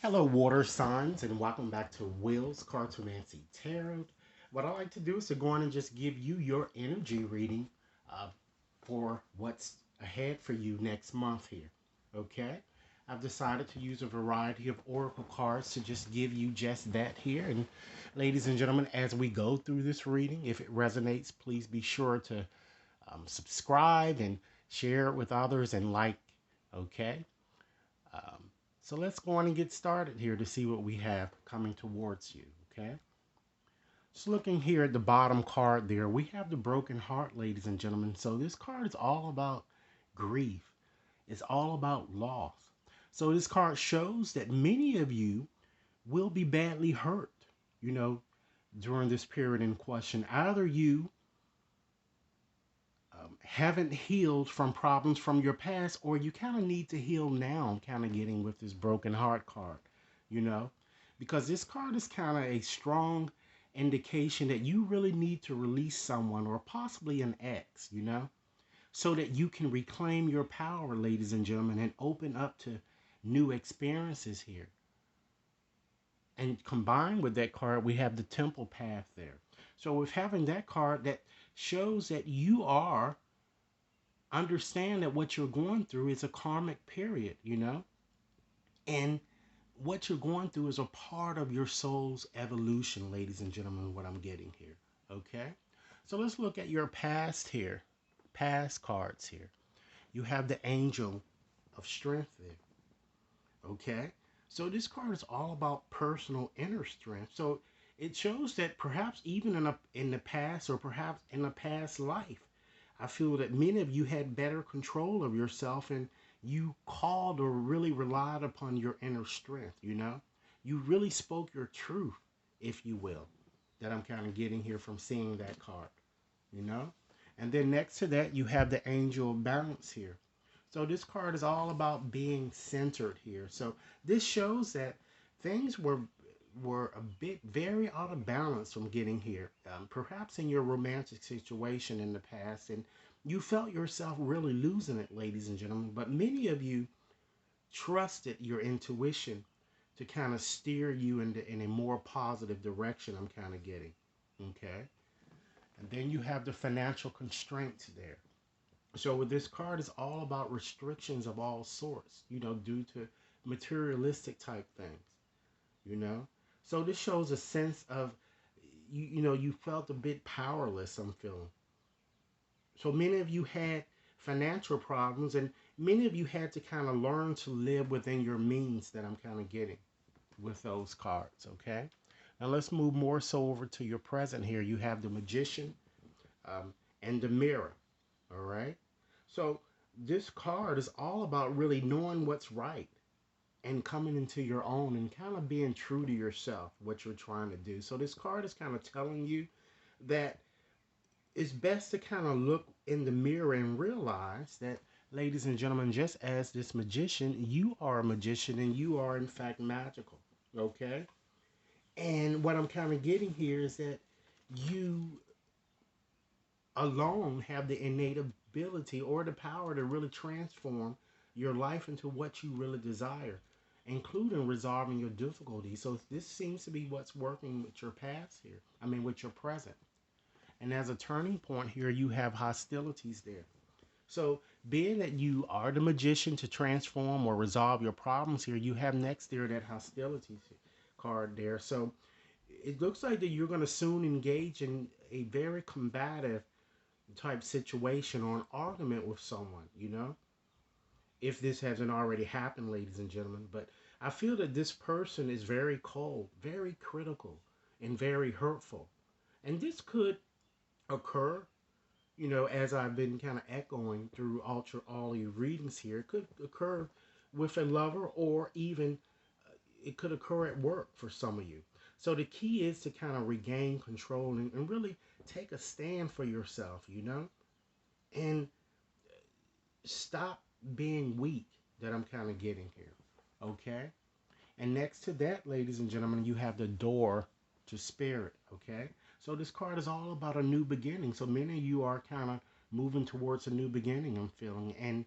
Hello, water signs, and welcome back to Will's Cartomancy Tarot. What I like to do is to go on and just give you your energy reading uh, for what's ahead for you next month here. Okay? I've decided to use a variety of oracle cards to just give you just that here. And ladies and gentlemen, as we go through this reading, if it resonates, please be sure to subscribe and share it with others and like. Okay? Um, so let's go on and get started here to see what we have coming towards you, okay? Just looking here at the bottom card there, we have the broken heart, ladies and gentlemen. So this card is all about grief. It's all about loss. So this card shows that many of you will be badly hurt, you know, during this period in question. Either you haven't healed from problems from your past, or you kind of need to heal now. I'm kind of getting with this broken heart card, you know, because this card is kind of a strong indication that you really need to release someone or possibly an ex, you know, so that you can reclaim your power, ladies and gentlemen, and open up to new experiences here. And combined with that card, we have the temple path there. So with having that card, that shows that you are understand that what you're going through is a karmic period, you know? And what you're going through is a part of your soul's evolution, ladies and gentlemen, what I'm getting here. Okay? So let's look at your past here, past cards here. You have the angel of strength there. Okay? So this card is all about personal inner strength. So it shows that perhaps even in the past or perhaps in a past life, I feel that many of you had better control of yourself and you called or really relied upon your inner strength, you know? You really spoke your truth, if you will, that I'm kind of getting here from seeing that card, you know? And then next to that, you have the angel of balance here. So this card is all about being centered here. So this shows that things were a bit very out of balance from getting here. Perhaps in your romantic situation in the past, and you felt yourself really losing it, ladies and gentlemen. But many of you trusted your intuition to kind of steer you in a more positive direction. I'm kind of getting, okay. And then you have the financial constraints there. So with this card, it's all about restrictions of all sorts, you know, due to materialistic type things, you know. So this shows a sense of you know, you felt a bit powerless, I'm feeling. So many of you had financial problems and many of you had to kind of learn to live within your means that I'm kind of getting with those cards, okay? Now let's move more so over to your present here. You have the magician and the mirror, all right? So this card is all about really knowing what's right and coming into your own and kind of being true to yourself, what you're trying to do. So this card is kind of telling you that it's best to kind of look in the mirror and realize that, ladies and gentlemen, just as this magician, you are a magician and you are in fact magical. Okay? And what I'm kind of getting here is that you alone have the innate ability or the power to really transform your life into what you really desire, including resolving your difficulties. So this seems to be what's working with your past here. I mean, with your present. And as a turning point here, you have hostilities there. So, being that you are the magician to transform or resolve your problems here, you have next there that hostilities card there. So, it looks like that you're going to soon engage in a very combative type situation or an argument with someone, you know, if this hasn't already happened, ladies and gentlemen. But I feel that this person is very cold, very critical, and very hurtful. And this could occur, you know, as I've been kind of echoing through all your readings here, it could occur with a lover or even it could occur at work for some of you. So the key is to kind of regain control and really take a stand for yourself, you know, and stop being weak that I'm kind of getting here. Okay. And next to that, ladies and gentlemen, you have the door to spirit. Okay. So this card is all about a new beginning. So many of you are kind of moving towards a new beginning, I'm feeling. And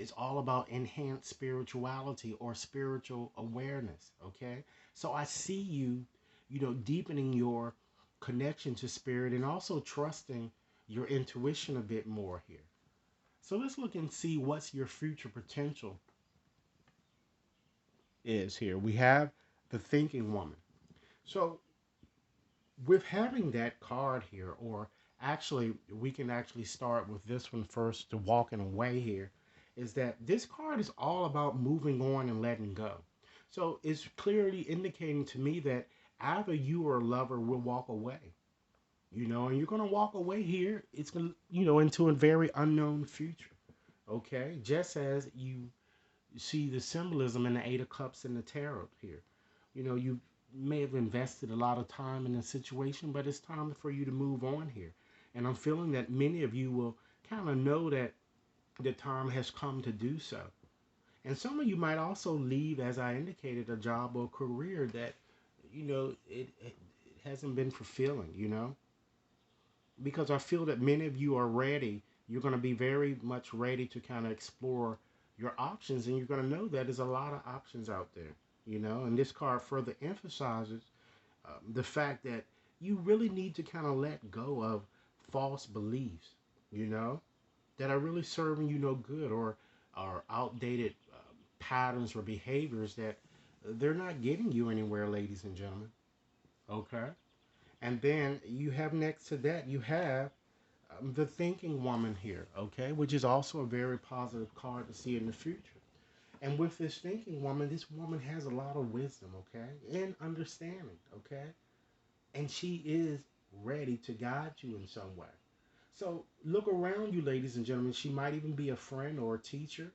It's all about enhanced spirituality or spiritual awareness. Okay. So I see you, deepening your connection to spirit and also trusting your intuition a bit more here. So let's look and see what's your future potential is here. We have the thinking woman. So with having that card here, or actually, we can actually start with this one first, to walking away here, is that this card is all about moving on and letting go. So it's clearly indicating to me that either you or a lover will walk away, and you're going to walk away here. It's going to, into a very unknown future. Okay. Just as you see the symbolism in the Eight of Cups and the Tarot here. You may have invested a lot of time in a situation, but it's time for you to move on here. And I'm feeling that many of you will kind of know that the time has come to do so. And some of you might also leave, as I indicated, a job or career that, it hasn't been fulfilling, because I feel that many of you are ready. You're going to be very much ready to kind of explore your options, and you're going to know that there's a lot of options out there, and this card further emphasizes the fact that you really need to kind of let go of false beliefs, you know, that are really serving you no good, or are outdated patterns or behaviors that they're not getting you anywhere, ladies and gentlemen. Okay. And then you have, next to that, you have the thinking woman here, okay, which is also a very positive card to see in the future. And with this thinking woman, this woman has a lot of wisdom, okay, and understanding, okay, and she is ready to guide you in some way. So look around you, ladies and gentlemen. She might even be a friend or a teacher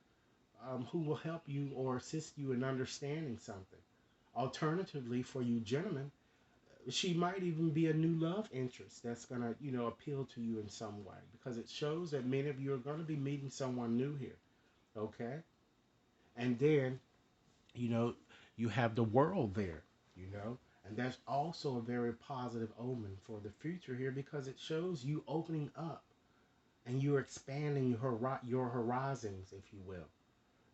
who will help you or assist you in understanding something. Alternatively, for you gentlemen, she might even be a new love interest that's going to, appeal to you in some way, because it shows that many of you are going to be meeting someone new here. Okay. And then, you know, you have the world there, and that's also a very positive omen for the future here, because it shows you opening up and you're expanding your horizons, if you will.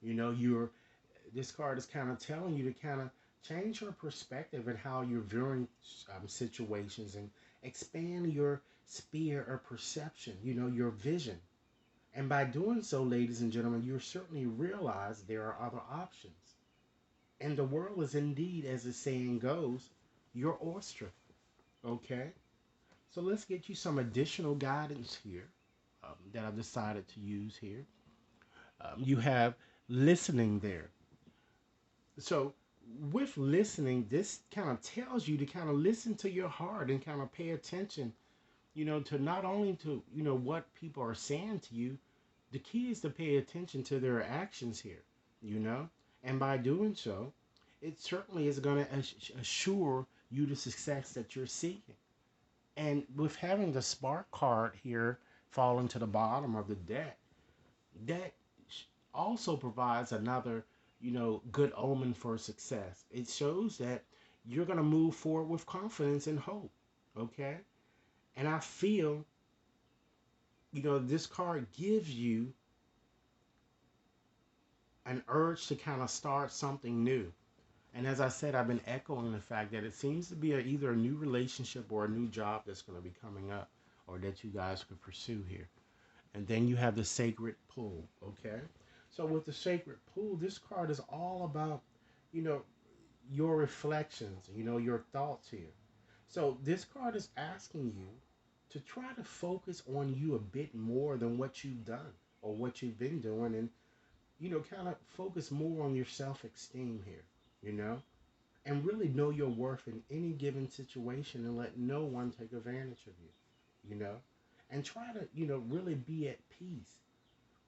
You're this card is kind of telling you to kind of change your perspective and how you're viewing situations, and expand your sphere of perception, your vision. And by doing so, ladies and gentlemen, you certainly realize there are other options. And the world is indeed, as the saying goes, your oyster. Okay? So let's get you some additional guidance here that I've decided to use here. You have listening there. So with listening, this kind of tells you to kind of listen to your heart and kind of pay attention, to not only to, what people are saying to you. The key is to pay attention to their actions here, you know, and by doing so, it certainly is going to assure you the success that you're seeking. And with having the spark card here falling to the bottom of the deck, that also provides another, good omen for success. It shows that you're going to move forward with confidence and hope. Okay. And I feel, this card gives you an urge to kind of start something new. And as I said, I've been echoing the fact that it seems to be either a new relationship or a new job that's going to be coming up, or that you guys could pursue here. And then you have the sacred pool, okay? So with the sacred pool, this card is all about, you know, your reflections, your thoughts here. So this card is asking you to try to focus on you a bit more than what you've done or what you've been doing, and, kind of focus more on your self-esteem here, and really know your worth in any given situation, and let no one take advantage of you, and try to, really be at peace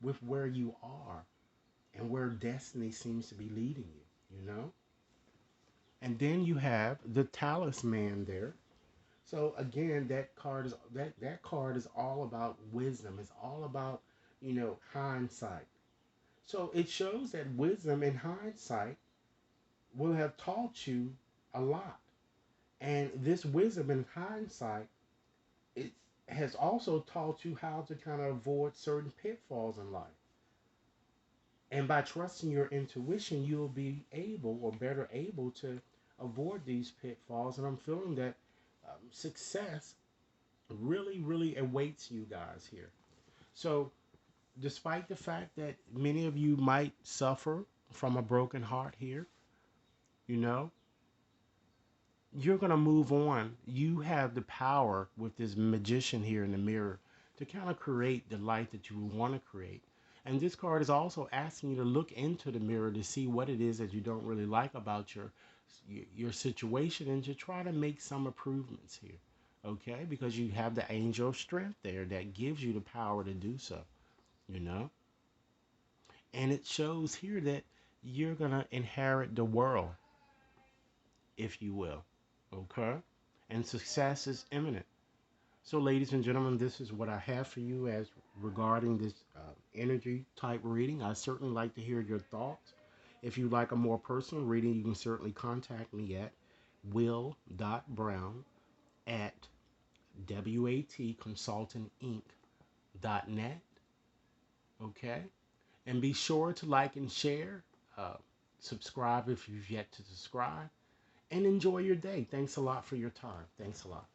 with where you are and where destiny seems to be leading you. And then you have the talisman there. So again, that card is all about wisdom. It's all about, hindsight. So it shows that wisdom and hindsight will have taught you a lot. And this wisdom and hindsight, it has also taught you how to kind of avoid certain pitfalls in life. And by trusting your intuition, you'll be able or better able to avoid these pitfalls. And I'm feeling that success really, really awaits you guys here. So, despite the fact that many of you might suffer from a broken heart here, you know, you're going to move on. You have the power with this magician here in the mirror to kind of create the life that you want to create. And this card is also asking you to look into the mirror to see what it is that you don't really like about your situation and to try to make some improvements here. Okay? Because you have the angel of strength there that gives you the power to do so, you know? And it shows here that you're going to inherit the world, if you will. Okay? And success is imminent. So, ladies and gentlemen, this is what I have for you as regarding this energy type reading. I certainly like to hear your thoughts. If you'd like a more personal reading, you can certainly contact me at will.brown at watconsultinginc.net. Okay? And be sure to like and share. Uh, Subscribe if you've yet to subscribe. And enjoy your day. Thanks a lot for your time. Thanks a lot.